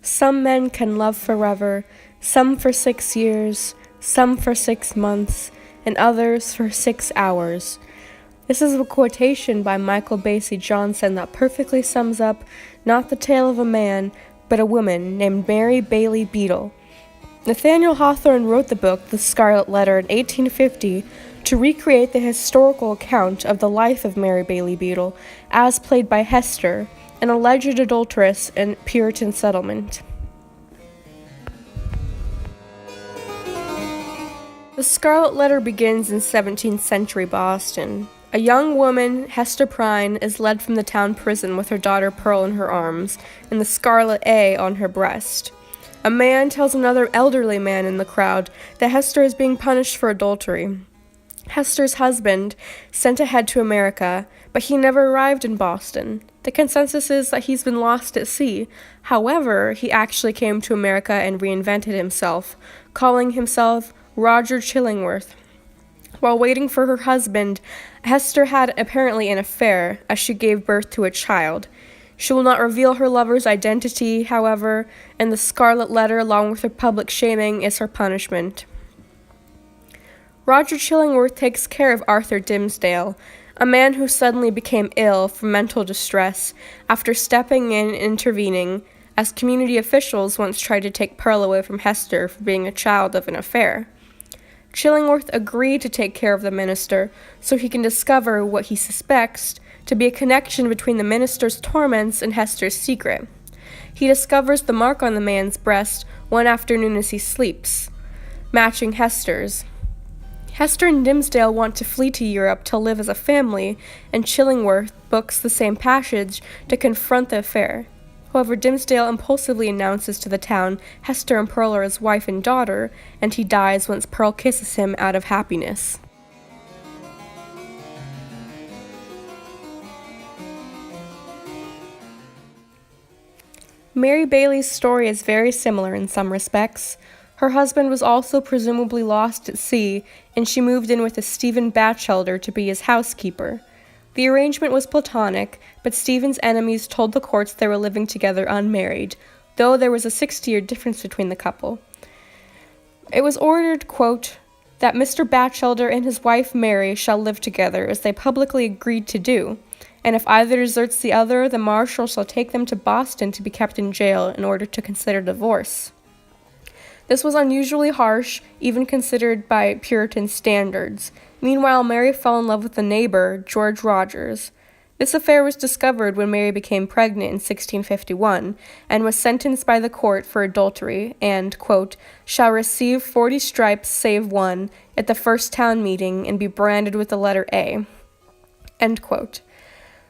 Some men can love forever, some for 6 years, some for 6 months, and others for 6 hours. This is a quotation by Michael Basie Johnson that perfectly sums up not the tale of a man, but a woman named Mary Bailey Beadle. Nathaniel Hawthorne wrote the book The Scarlet Letter in 1850 to recreate the historical account of the life of Mary Bailey Beadle as played by Hester, an alleged adulteress in Puritan settlement. The Scarlet Letter begins in 17th century Boston. A young woman, Hester Prynne, is led from the town prison with her daughter Pearl in her arms and the Scarlet A on her breast. A man tells another elderly man in the crowd that Hester is being punished for adultery. Hester's husband sent ahead to America, but he never arrived in Boston. The consensus is that he's been lost at sea. However, he actually came to America and reinvented himself, calling himself Roger Chillingworth. While waiting for her husband, Hester had apparently an affair as she gave birth to a child. She will not reveal her lover's identity, however, and the Scarlet Letter, along with her public shaming, is her punishment. Roger Chillingworth takes care of Arthur Dimmesdale, a man who suddenly became ill from mental distress after stepping in and intervening, as community officials once tried to take Pearl away from Hester for being a child of an affair. Chillingworth agreed to take care of the minister so he can discover what he suspects to be a connection between the minister's torments and Hester's secret. He discovers the mark on the man's breast one afternoon as he sleeps, matching Hester's. Hester and Dimmesdale want to flee to Europe to live as a family, and Chillingworth books the same passage to confront the affair. However, Dimmesdale impulsively announces to the town Hester and Pearl are his wife and daughter, and he dies once Pearl kisses him out of happiness. Mary Bailey's story is very similar in some respects. Her husband was also presumably lost at sea, and she moved in with a Stephen Batchelder to be his housekeeper. The arrangement was platonic, but Stephen's enemies told the courts they were living together unmarried, though there was a 60-year difference between the couple. It was ordered, quote, that Mr. Batchelder and his wife Mary shall live together, as they publicly agreed to do, and if either deserts the other, the marshal shall take them to Boston to be kept in jail in order to consider divorce. This was unusually harsh, even considered by Puritan standards. Meanwhile, Mary fell in love with a neighbor, George Rogers. This affair was discovered when Mary became pregnant in 1651, and was sentenced by the court for adultery, and, quote, shall receive 40 stripes save one at the first town meeting, and be branded with the letter A, end quote.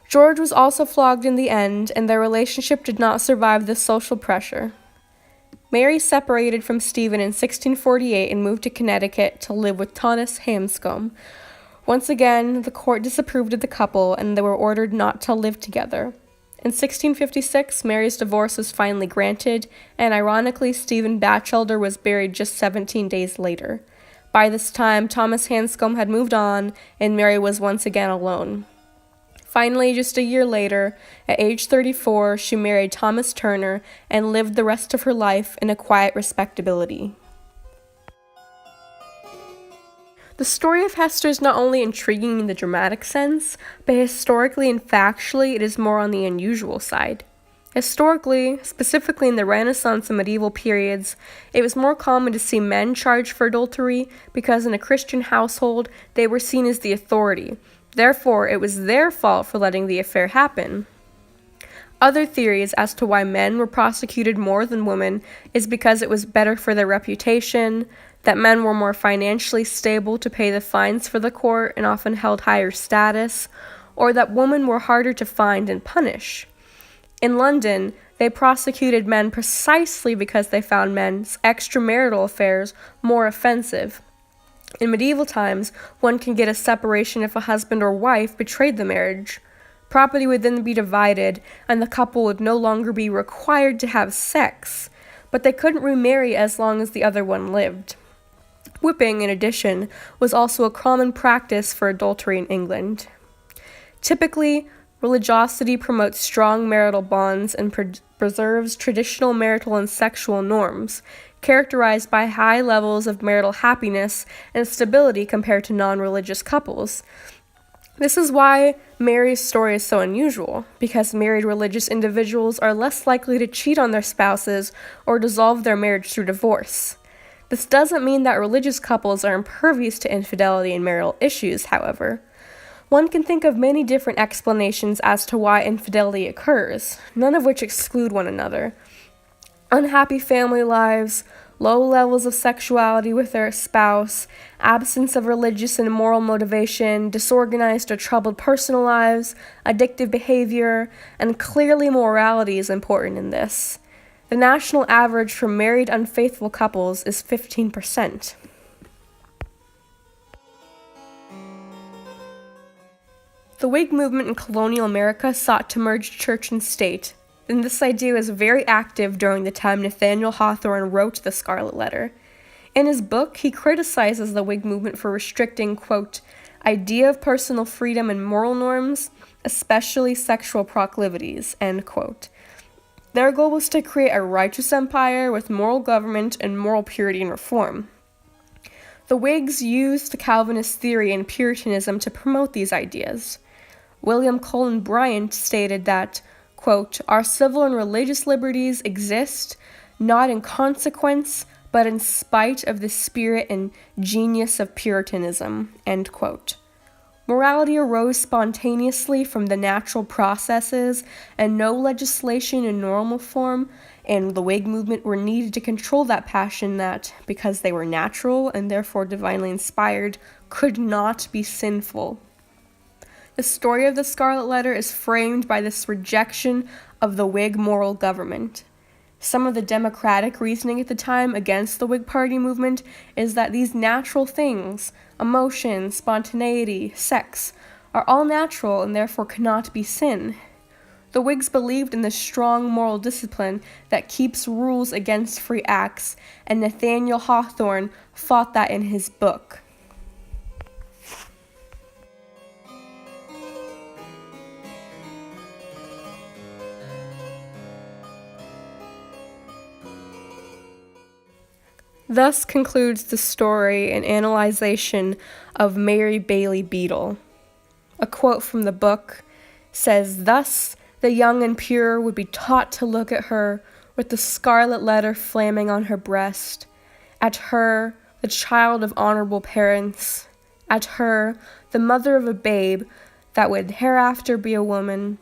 George was also flogged in the end, and their relationship did not survive this social pressure. Mary separated from Stephen in 1648 and moved to Connecticut to live with Thomas Hanscom. Once again, the court disapproved of the couple, and they were ordered not to live together. In 1656, Mary's divorce was finally granted, and ironically, Stephen Batchelder was buried just 17 days later. By this time, Thomas Hanscom had moved on, and Mary was once again alone. Finally, just a year later, at age 34, she married Thomas Turner and lived the rest of her life in a quiet respectability. The story of Hester is not only intriguing in the dramatic sense, but historically and factually, it is more on the unusual side. Historically, specifically in the Renaissance and medieval periods, it was more common to see men charged for adultery because in a Christian household, they were seen as the authority. Therefore, it was their fault for letting the affair happen. Other theories as to why men were prosecuted more than women is because it was better for their reputation, that men were more financially stable to pay the fines for the court and often held higher status, or that women were harder to find and punish. In London, they prosecuted men precisely because they found men's extramarital affairs more offensive. In medieval times, one can get a separation if a husband or wife betrayed the marriage. Property would then be divided, and the couple would no longer be required to have sex, but they couldn't remarry as long as the other one lived. Whipping, in addition, was also a common practice for adultery in England. Typically, religiosity promotes strong marital bonds and preserves traditional marital and sexual norms, characterized by high levels of marital happiness and stability compared to non-religious couples. This is why Mary's story is so unusual, because married religious individuals are less likely to cheat on their spouses or dissolve their marriage through divorce. This doesn't mean that religious couples are impervious to infidelity and marital issues, however. One can think of many different explanations as to why infidelity occurs, none of which exclude one another. Unhappy family lives, low levels of sexuality with their spouse, absence of religious and moral motivation, disorganized or troubled personal lives, addictive behavior, and clearly morality is important in this. The national average for married unfaithful couples is 15%. The Whig movement in colonial America sought to merge church and state, and this idea was very active during the time Nathaniel Hawthorne wrote the Scarlet Letter. In his book, he criticizes the Whig movement for restricting, quote, idea of personal freedom and moral norms, especially sexual proclivities, end quote. Their goal was to create a righteous empire with moral government and moral purity and reform. The Whigs used the Calvinist theory and Puritanism to promote these ideas. William Cullen Bryant stated that, quote, our civil and religious liberties exist not in consequence, but in spite of the spirit and genius of Puritanism, end quote. Morality arose spontaneously from the natural processes, and no legislation in normal form and the Whig movement were needed to control that passion that, because they were natural and therefore divinely inspired, could not be sinful. The story of the Scarlet Letter is framed by this rejection of the Whig moral government. Some of the democratic reasoning at the time against the Whig Party movement is that these natural things, emotion, spontaneity, sex, are all natural and therefore cannot be sin. The Whigs believed in the strong moral discipline that keeps rules against free acts, and Nathaniel Hawthorne fought that in his book. Thus concludes the story and analyzation of Mary Bailey Beadle. A quote from the book says, thus the young and pure would be taught to look at her with the scarlet letter flaming on her breast, at her, the child of honorable parents, at her, the mother of a babe that would hereafter be a woman,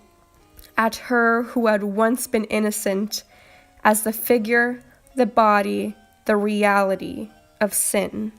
at her who had once been innocent, as the figure, the body, the reality of sin.